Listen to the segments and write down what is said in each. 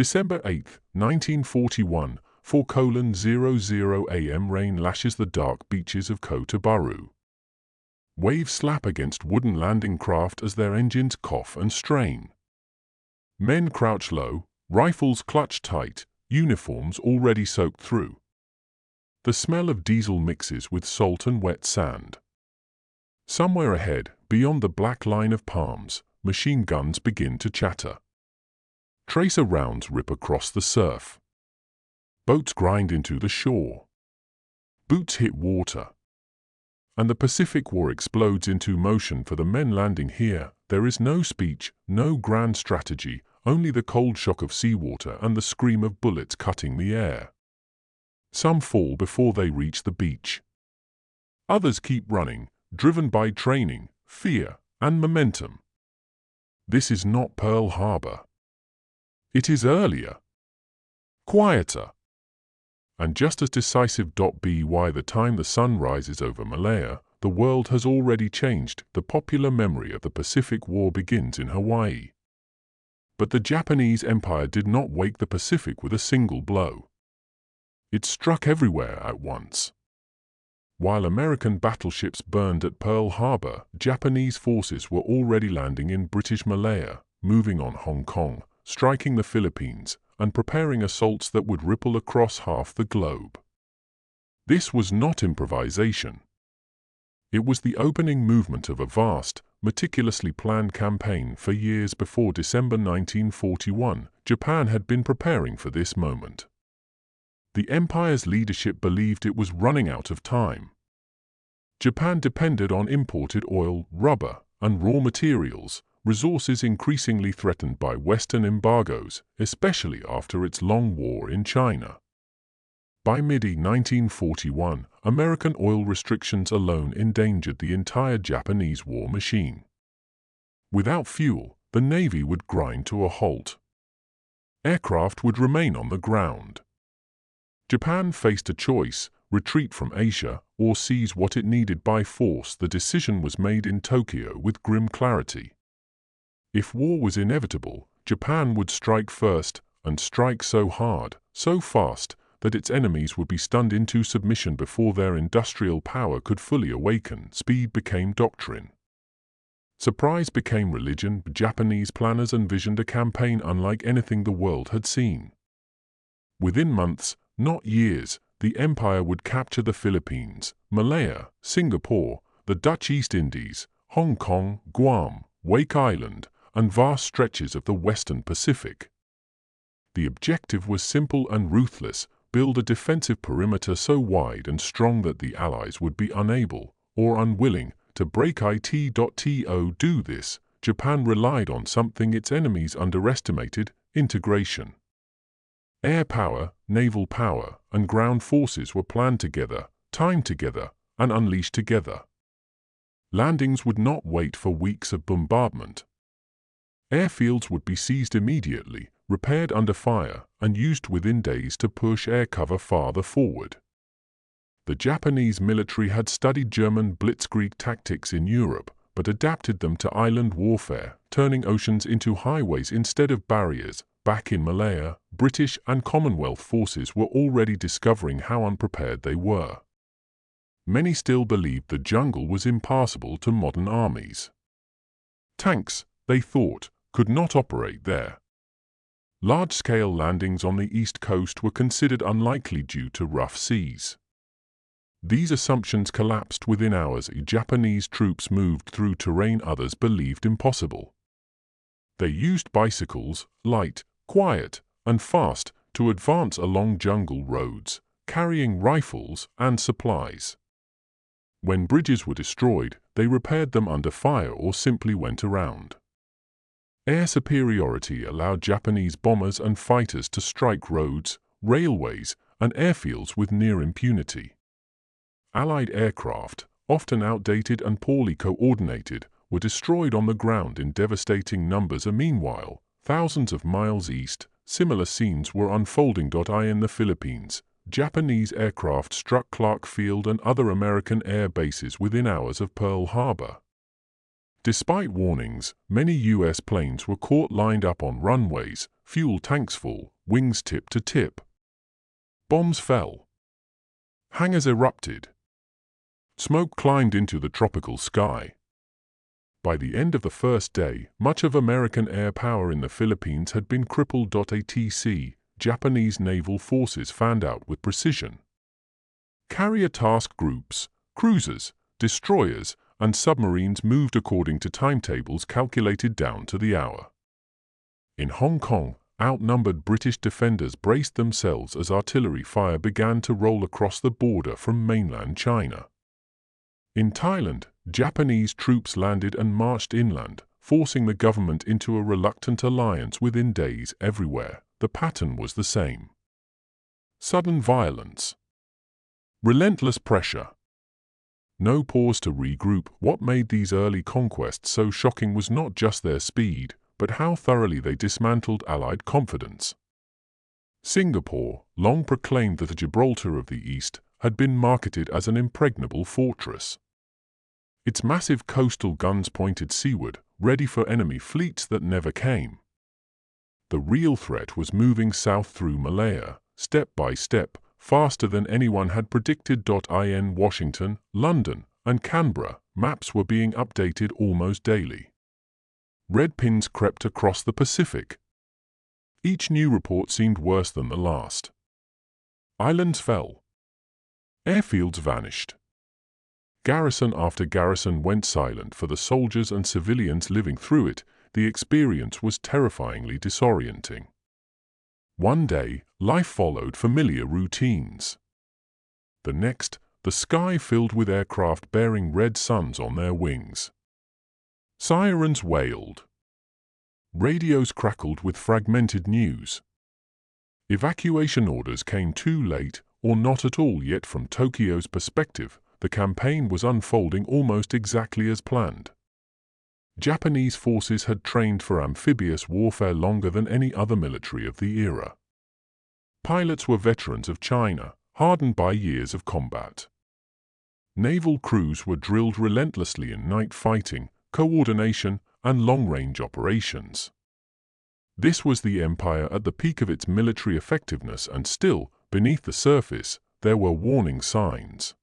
December 8, 1941, 4:00 a.m. Rain lashes the dark beaches of Kotabaru. Waves slap against wooden landing craft as their engines cough and strain. Men crouch low, rifles clutched tight, uniforms already soaked through. The smell of diesel mixes with salt and wet sand. Somewhere ahead, beyond the black line of palms, machine guns begin to chatter. Tracer rounds rip across the surf. Boats grind into the shore. Boots hit water. And the Pacific War explodes into motion for the men landing here. There is no speech, no grand strategy, only the cold shock of seawater and the scream of bullets cutting the air. Some fall before they reach the beach. Others keep running, driven by training, fear, and momentum. This is not Pearl Harbor. It is earlier, quieter, and just as decisive. By the time the sun rises over Malaya, the world has already changed. The popular memory of the Pacific War begins in Hawaii. But the Japanese Empire did not wake the Pacific with a single blow. It struck everywhere at once. While American battleships burned at Pearl Harbor, Japanese forces were already landing in British Malaya, moving on Hong Kong, striking the Philippines, and preparing assaults that would ripple across half the globe. This was not improvisation. It was the opening movement of a vast, meticulously planned campaign. For years before December 1941, Japan had been preparing for this moment. The empire's leadership believed it was running out of time. Japan depended on imported oil, rubber, and raw materials, resources increasingly threatened by Western embargoes, especially after its long war in China. By mid-1941, American oil restrictions alone endangered the entire Japanese war machine. Without fuel, the Navy would grind to a halt. Aircraft would remain on the ground. Japan faced a choice: retreat from Asia or seize what it needed by force. The decision was made in Tokyo with grim clarity. If war was inevitable, Japan would strike first, and strike so hard, so fast, that its enemies would be stunned into submission before their industrial power could fully awaken. Speed became doctrine. Surprise became religion. Japanese planners envisioned a campaign unlike anything the world had seen. Within months, not years, the empire would capture the Philippines, Malaya, Singapore, the Dutch East Indies, Hong Kong, Guam, Wake Island, and vast stretches of the Western Pacific. The objective was simple and ruthless: build a defensive perimeter so wide and strong that the Allies would be unable, or unwilling, to break it. To do this, Japan relied on something its enemies underestimated: integration. Air power, naval power, and ground forces were planned together, timed together, and unleashed together. Landings would not wait for weeks of bombardment. Airfields would be seized immediately, repaired under fire, and used within days to push air cover farther forward. The Japanese military had studied German blitzkrieg tactics in Europe, but adapted them to island warfare, turning oceans into highways instead of barriers. Back in Malaya, British and Commonwealth forces were already discovering how unprepared they were. Many still believed the jungle was impassable to modern armies. Tanks, they thought, could not operate there. Large-scale landings on the east coast were considered unlikely due to rough seas. These assumptions collapsed within hours. Japanese troops moved through terrain others believed impossible. They used bicycles, light, quiet, and fast, to advance along jungle roads, carrying rifles and supplies. When bridges were destroyed, they repaired them under fire or simply went around. Air superiority allowed Japanese bombers and fighters to strike roads, railways, and airfields with near impunity. Allied aircraft, often outdated and poorly coordinated, were destroyed on the ground in devastating numbers. Meanwhile, thousands of miles east, similar scenes were unfolding. In the Philippines, Japanese aircraft struck Clark Field and other American air bases within hours of Pearl Harbor. Despite warnings, many U.S. planes were caught lined up on runways, fuel tanks full, wings tip to tip. Bombs fell. Hangars erupted. Smoke climbed into the tropical sky. By the end of the first day, much of American air power in the Philippines had been crippled. ATC, Japanese naval forces fanned out with precision. Carrier task groups, cruisers, destroyers, and submarines moved according to timetables calculated down to the hour. In Hong Kong, outnumbered British defenders braced themselves as artillery fire began to roll across the border from mainland China. In Thailand, Japanese troops landed and marched inland, forcing the government into a reluctant alliance within days. Everywhere, the pattern was the same. Sudden violence. Relentless pressure. No pause to regroup. What made these early conquests so shocking was not just their speed, but how thoroughly they dismantled Allied confidence. Singapore, long proclaimed the Gibraltar of the East, had been marketed as an impregnable fortress. Its massive coastal guns pointed seaward, ready for enemy fleets that never came. The real threat was moving south through Malaya, step by step, faster than anyone had predicted. In Washington, London, and Canberra, maps were being updated almost daily. Red pins crept across the Pacific. Each new report seemed worse than the last. Islands fell. Airfields vanished. Garrison after garrison went silent. For the soldiers and civilians living through it, the experience was terrifyingly disorienting. One day, life followed familiar routines. The next, the sky filled with aircraft bearing red suns on their wings. Sirens wailed. Radios crackled with fragmented news. Evacuation orders came too late, or not at all. Yet from Tokyo's perspective, the campaign was unfolding almost exactly as planned. Japanese forces had trained for amphibious warfare longer than any other military of the era. Pilots were veterans of China, hardened by years of combat. Naval crews were drilled relentlessly in night fighting, coordination, and long-range operations. This was the empire at the peak of its military effectiveness, and still, beneath the surface, there were warning signs.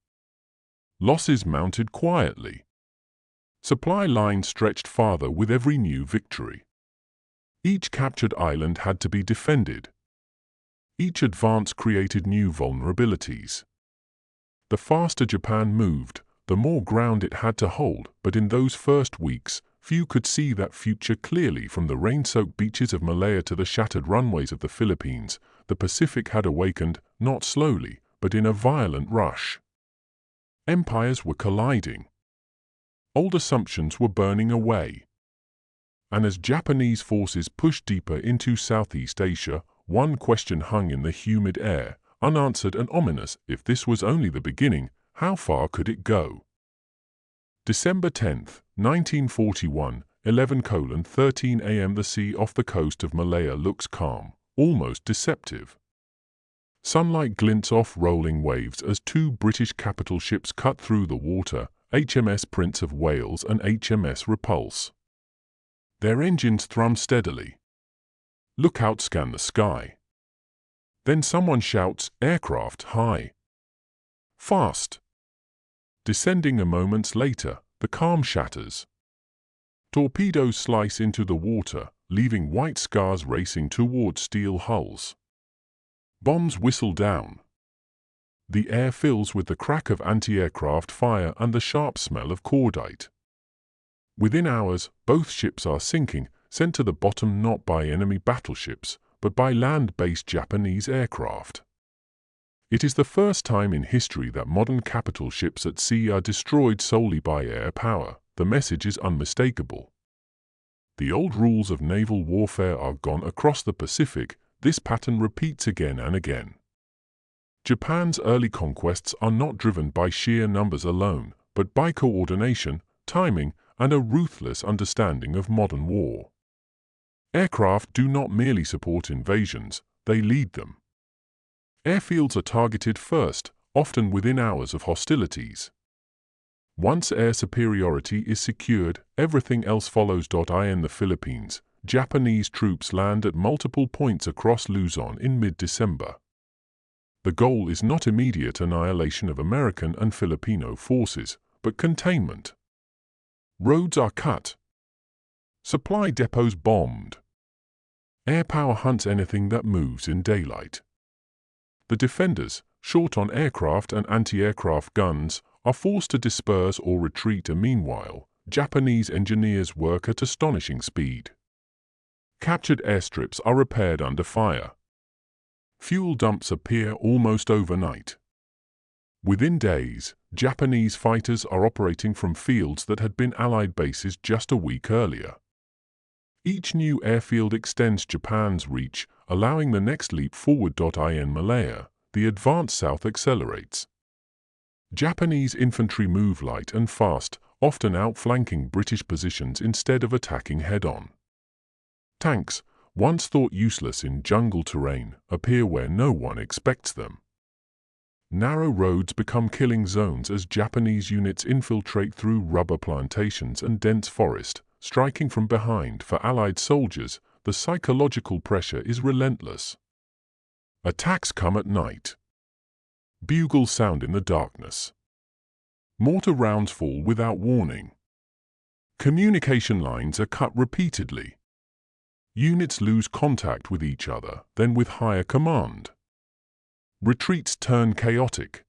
Losses mounted quietly. Supply lines stretched farther with every new victory. Each captured island had to be defended. Each advance created new vulnerabilities. The faster Japan moved, the more ground it had to hold, but in those first weeks, few could see that future clearly. From the rain-soaked beaches of Malaya to the shattered runways of the Philippines, the Pacific had awakened, not slowly, but in a violent rush. Empires were colliding. Old assumptions were burning away. And as Japanese forces pushed deeper into Southeast Asia, one question hung in the humid air, unanswered and ominous. If this was only the beginning, how far could it go? December 10, 1941, 11:13 a.m. The sea off the coast of Malaya looks calm, almost deceptive. Sunlight glints off rolling waves as two British capital ships cut through the water, HMS Prince of Wales and HMS Repulse. Their engines thrum steadily. Lookouts scan the sky. Then someone shouts, "Aircraft high!" Fast! Descending a moment later, the calm shatters. Torpedoes slice into the water, leaving white scars racing toward steel hulls. Bombs whistle down. The air fills with the crack of anti-aircraft fire and the sharp smell of cordite. Within hours, both ships are sinking, sent to the bottom not by enemy battleships, but by land-based Japanese aircraft. It is the first time in history that modern capital ships at sea are destroyed solely by air power. The message is unmistakable. The old rules of naval warfare are gone across the Pacific. This pattern repeats again and again. Japan's early conquests are not driven by sheer numbers alone, but by coordination, timing, and a ruthless understanding of modern war. Aircraft do not merely support invasions, they lead them. Airfields are targeted first, often within hours of hostilities. Once air superiority is secured, everything else follows. In the Philippines, Japanese troops land at multiple points across Luzon in mid-December. The goal is not immediate annihilation of American and Filipino forces, but containment. Roads are cut. Supply depots bombed. Air power hunts anything that moves in daylight. The defenders, short on aircraft and anti-aircraft guns, are forced to disperse or retreat. Meanwhile, Japanese engineers work at astonishing speed. Captured airstrips are repaired under fire. Fuel dumps appear almost overnight. Within days, Japanese fighters are operating from fields that had been Allied bases just a week earlier. Each new airfield extends Japan's reach, allowing the next leap forward. In Malaya, the advance south accelerates. Japanese infantry move light and fast, often outflanking British positions instead of attacking head-on. Tanks, once thought useless in jungle terrain, appear where no one expects them. Narrow roads become killing zones as Japanese units infiltrate through rubber plantations and dense forest, striking from behind. For Allied soldiers, the psychological pressure is relentless. Attacks come at night. Bugles sound in the darkness. Mortar rounds fall without warning. Communication lines are cut repeatedly. Units lose contact with each other, then with higher command. Retreats turn chaotic.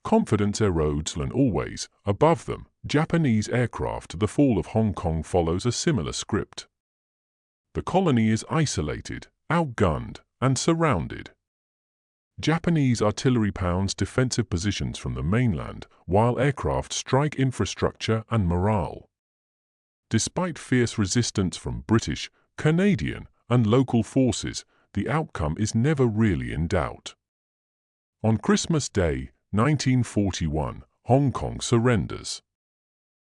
Confidence erodes, and always, above them, Japanese aircraft. The fall of Hong Kong follows a similar script. The colony is isolated, outgunned, and surrounded. Japanese artillery pounds defensive positions from the mainland, while aircraft strike infrastructure and morale. Despite fierce resistance from British, Canadian, and local forces, the outcome is never really in doubt. On Christmas Day, 1941, Hong Kong surrenders.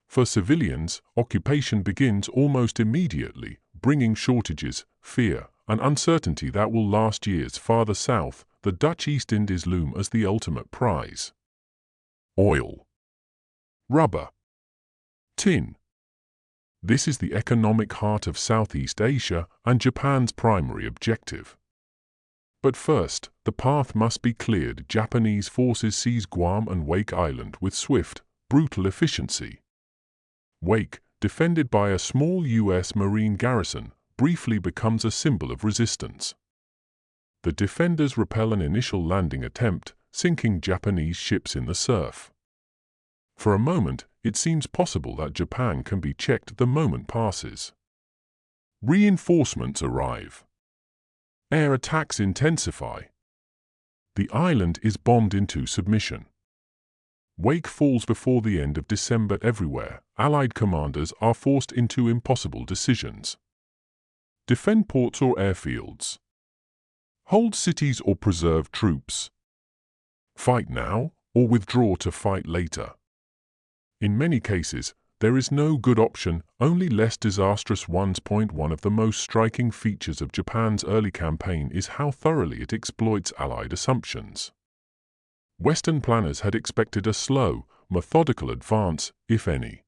For civilians, occupation begins almost immediately, bringing shortages, fear, and uncertainty that will last years. Farther south, the Dutch East Indies loom as the ultimate prize. Oil, rubber, tin. This is the economic heart of Southeast Asia and Japan's primary objective. But first, the path must be cleared. Japanese forces seize Guam and Wake Island with swift, brutal efficiency. Wake, defended by a small U.S. Marine garrison, briefly becomes a symbol of resistance. The defenders repel an initial landing attempt, sinking Japanese ships in the surf. For a moment, it seems possible that Japan can be checked. The moment passes. Reinforcements arrive. Air attacks intensify. The island is bombed into submission. Wake falls before the end of December. Everywhere, Allied commanders are forced into impossible decisions. Defend ports or airfields. Hold cities or preserve troops. Fight now or withdraw to fight later. In many cases, there is no good option, only less disastrous ones. One of the most striking features of Japan's early campaign is how thoroughly it exploits Allied assumptions. Western planners had expected a slow, methodical advance, if any.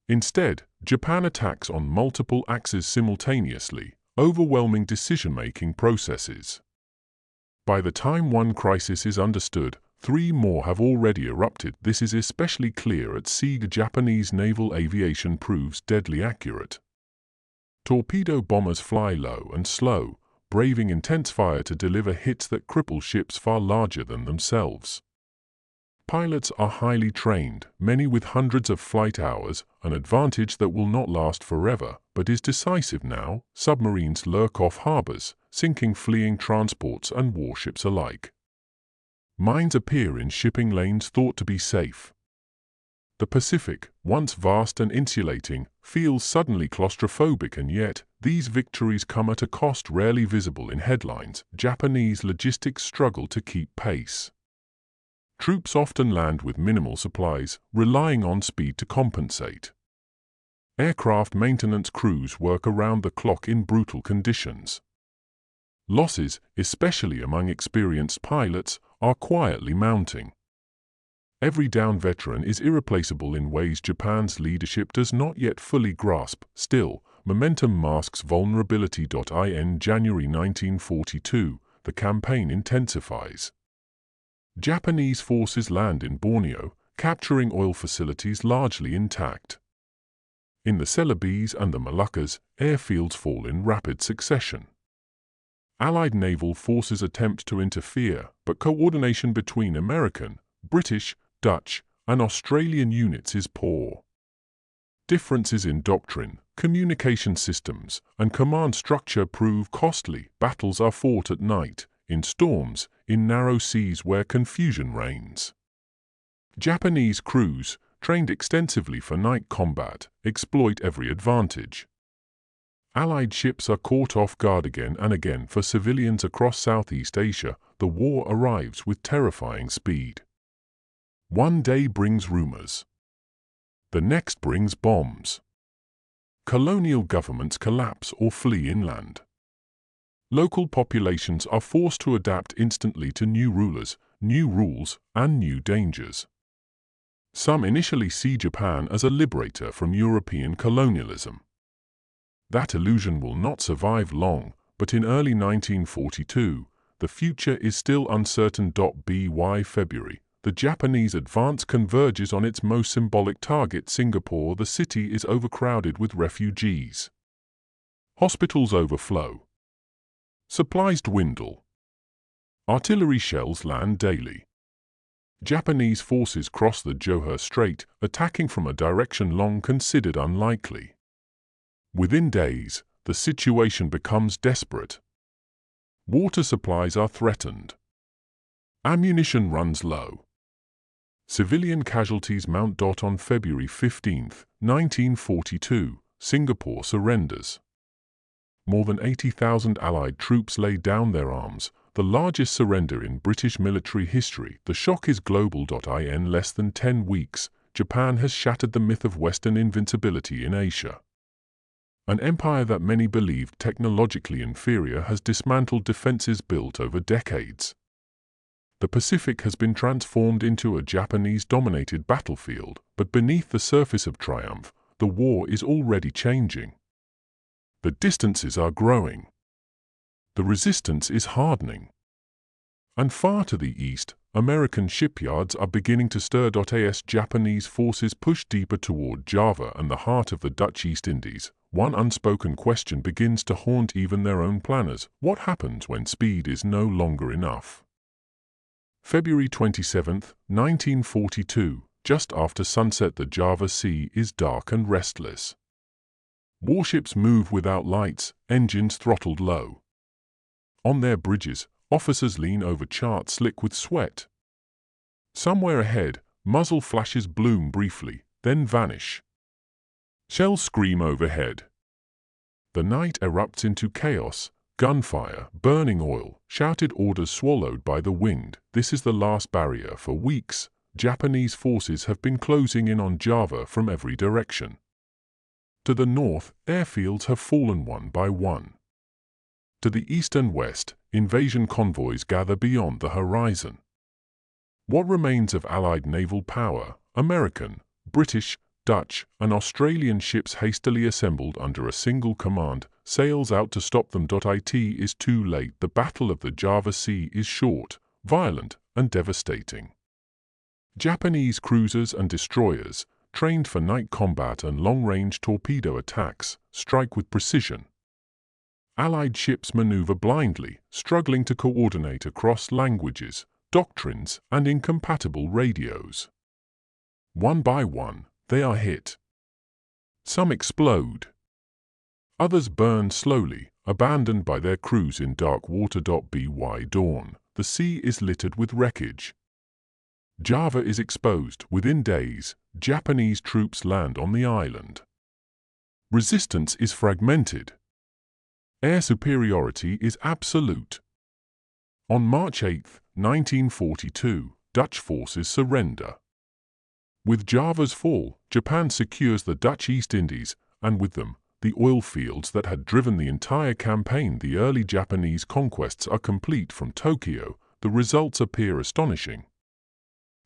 Instead, Japan attacks on multiple axes simultaneously, overwhelming decision-making processes. By the time one crisis is understood, 3 more have already erupted. This is especially clear at sea. Japanese naval aviation proves deadly accurate. Torpedo bombers fly low and slow, braving intense fire to deliver hits that cripple ships far larger than themselves. Pilots are highly trained, many with hundreds of flight hours, an advantage that will not last forever, but is decisive now. Submarines lurk off harbors, sinking fleeing transports and warships alike. Mines appear in shipping lanes thought to be safe. The Pacific, once vast and insulating, feels suddenly claustrophobic, and yet, these victories come at a cost rarely visible in headlines. Japanese logistics struggle to keep pace. Troops often land with minimal supplies, relying on speed to compensate. Aircraft maintenance crews work around the clock in brutal conditions. Losses, especially among experienced pilots, are quietly mounting. Every downed veteran is irreplaceable in ways Japan's leadership does not yet fully grasp. Still, momentum masks vulnerability. In January 1942, the campaign intensifies. Japanese forces land in Borneo, capturing oil facilities largely intact. In the Celebes and the Moluccas, airfields fall in rapid succession. Allied naval forces attempt to interfere, but coordination between American, British, Dutch, and Australian units is poor. Differences in doctrine, communication systems, and command structure prove costly. Battles are fought at night, in storms, in narrow seas where confusion reigns. Japanese crews, trained extensively for night combat, exploit every advantage. Allied ships are caught off guard again and again. For civilians across Southeast Asia, the war arrives with terrifying speed. One day brings rumors. The next brings bombs. Colonial governments collapse or flee inland. Local populations are forced to adapt instantly to new rulers, new rules, and new dangers. Some initially see Japan as a liberator from European colonialism. That illusion will not survive long, but in early 1942, the future is still uncertain. By February, the Japanese advance converges on its most symbolic target, Singapore. The city is overcrowded with refugees. Hospitals overflow. Supplies dwindle. Artillery shells land daily. Japanese forces cross the Johor Strait, attacking from a direction long considered unlikely. Within days, the situation becomes desperate. Water supplies are threatened. Ammunition runs low. Civilian casualties mount. On February 15, 1942, Singapore surrenders. More than 80,000 Allied troops lay down their arms, the largest surrender in British military history. The shock is global. In less than 10 weeks, Japan has shattered the myth of Western invincibility in Asia. An empire that many believed technologically inferior has dismantled defenses built over decades. The Pacific has been transformed into a Japanese-dominated battlefield, but beneath the surface of triumph, the war is already changing. The distances are growing. The resistance is hardening. And far to the east, American shipyards are beginning to stir. As Japanese forces push deeper toward Java and the heart of the Dutch East Indies, one unspoken question begins to haunt even their own planners: what happens when speed is no longer enough? February 27, 1942, just after sunset, the Java Sea is dark and restless. Warships move without lights, engines throttled low. On their bridges, officers lean over charts slick with sweat. Somewhere ahead, muzzle flashes bloom briefly, then vanish. Shells scream overhead. The night erupts into chaos. Gunfire, burning oil, shouted orders swallowed by the wind. This is the last barrier. For weeks, Japanese forces have been closing in on Java from every direction. To the north, airfields have fallen one by one. To the east and west, invasion convoys gather beyond the horizon. What remains of Allied naval power, American, British, Dutch, and Australian ships hastily assembled under a single command, sails out to stop them. It is too late. The Battle of the Java Sea is short, violent, and devastating. Japanese cruisers and destroyers, trained for night combat and long-range torpedo attacks, strike with precision. Allied ships maneuver blindly, struggling to coordinate across languages, doctrines, and incompatible radios. One by one, they are hit. Some explode. Others burn slowly, abandoned by their crews in dark water. By dawn, the sea is littered with wreckage. Java is exposed. Within days, Japanese troops land on the island. Resistance is fragmented. Air superiority is absolute. On March 8, 1942, Dutch forces surrender. With Java's fall, Japan secures the Dutch East Indies, and with them, the oil fields that had driven the entire campaign. The early Japanese conquests are complete. From Tokyo, the results appear astonishing.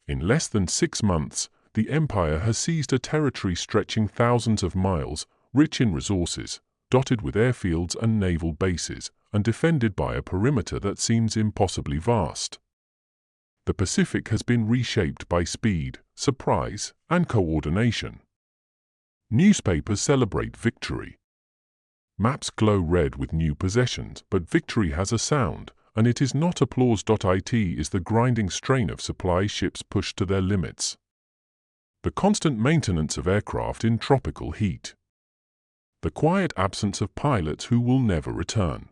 In less than 6 months, the Empire has seized a territory stretching thousands of miles, rich in resources, dotted with airfields and naval bases, and defended by a perimeter that seems impossibly vast. The Pacific has been reshaped by speed, surprise, and coordination. Newspapers celebrate victory. Maps glow red with new possessions, but victory has a sound, and it is not applause. It is the grinding strain of supply ships pushed to their limits. The constant maintenance of aircraft in tropical heat. The quiet absence of pilots who will never return.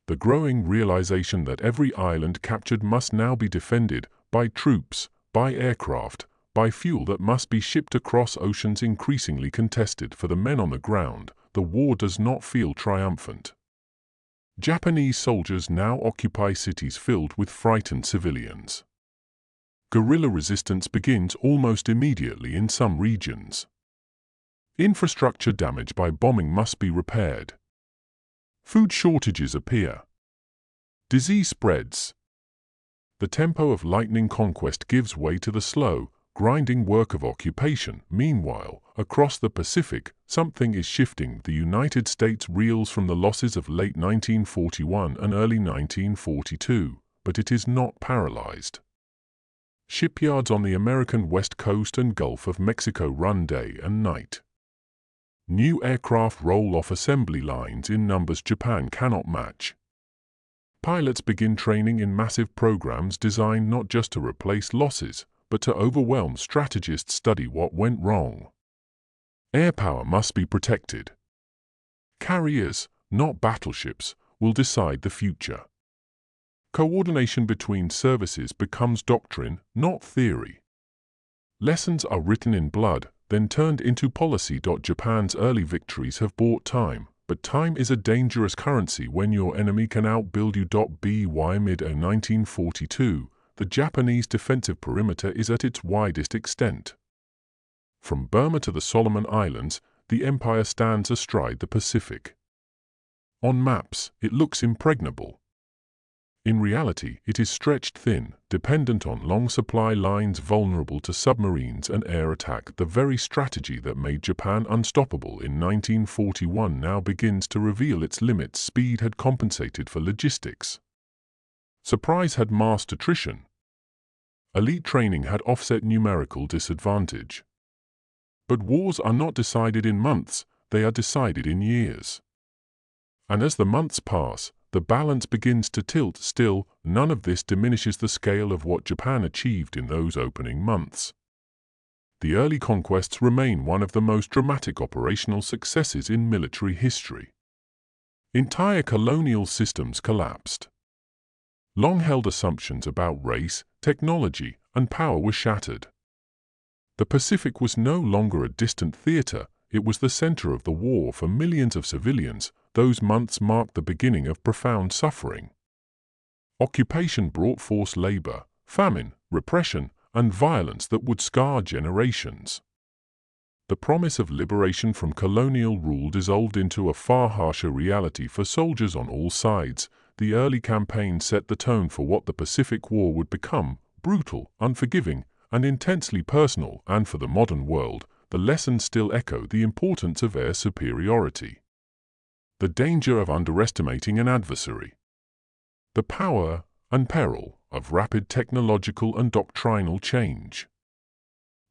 The growing realization that every island captured must now be defended by troops, by aircraft, by fuel that must be shipped across oceans increasingly contested. For the men on the ground, the war does not feel triumphant. Japanese soldiers now occupy cities filled with frightened civilians. Guerrilla resistance begins almost immediately in some regions. Infrastructure damaged by bombing must be repaired. Food shortages appear. Disease spreads. The tempo of lightning conquest gives way to the slow, grinding work of occupation. Meanwhile, across the Pacific, something is shifting. The United States reels from the losses of late 1941 and early 1942, but it is not paralyzed. Shipyards on the American West Coast and Gulf of Mexico run day and night. New aircraft roll off assembly lines in numbers Japan cannot match. Pilots begin training in massive programs designed not just to replace losses, but to overwhelm. Strategists study what went wrong. Air power must be protected. Carriers, not battleships, will decide the future. Coordination between services becomes doctrine, not theory. Lessons are written in blood, then turned into policy. Japan's early victories have bought time, but time is a dangerous currency when your enemy can outbuild you. By mid-1942, the Japanese defensive perimeter is at its widest extent. From Burma to the Solomon Islands, the empire stands astride the Pacific. On maps, it looks impregnable. In reality, it is stretched thin, dependent on long supply lines, vulnerable to submarines and air attack. The very strategy that made Japan unstoppable in 1941 now begins to reveal its limits. Speed had compensated for logistics. Surprise had masked attrition. Elite training had offset numerical disadvantage. But wars are not decided in months, they are decided in years. And as the months pass, the balance begins to tilt. Still, none of this diminishes the scale of what Japan achieved in those opening months. The early conquests remain one of the most dramatic operational successes in military history. Entire colonial systems collapsed. Long-held assumptions about race, technology, and power were shattered. The Pacific was no longer a distant theater, it was the center of the war for millions of civilians. Those months marked the beginning of profound suffering. Occupation brought forced labor, famine, repression, and violence that would scar generations. The promise of liberation from colonial rule dissolved into a far harsher reality for soldiers on all sides. The early campaign set the tone for what the Pacific War would become: brutal, unforgiving, and intensely personal. And for the modern world, the lessons still echo: the importance of air superiority, the danger of underestimating an adversary, the power and peril of rapid technological and doctrinal change.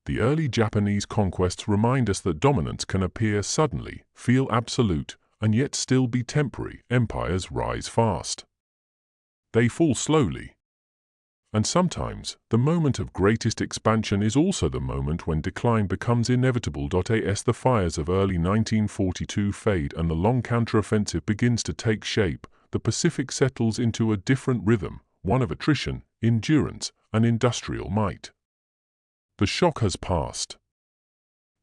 The early Japanese conquests remind us that dominance can appear suddenly, feel absolute, and yet still be temporary. Empires rise fast. They fall slowly. And sometimes, the moment of greatest expansion is also the moment when decline becomes inevitable. As the fires of early 1942 fade and the long counteroffensive begins to take shape, the Pacific settles into a different rhythm, one of attrition, endurance, and industrial might. The shock has passed.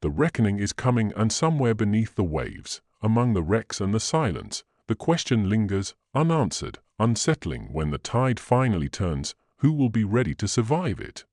The reckoning is coming, and somewhere beneath the waves, among the wrecks and the silence, the question lingers, unanswered, unsettling. When the tide finally turns, who will be ready to survive it?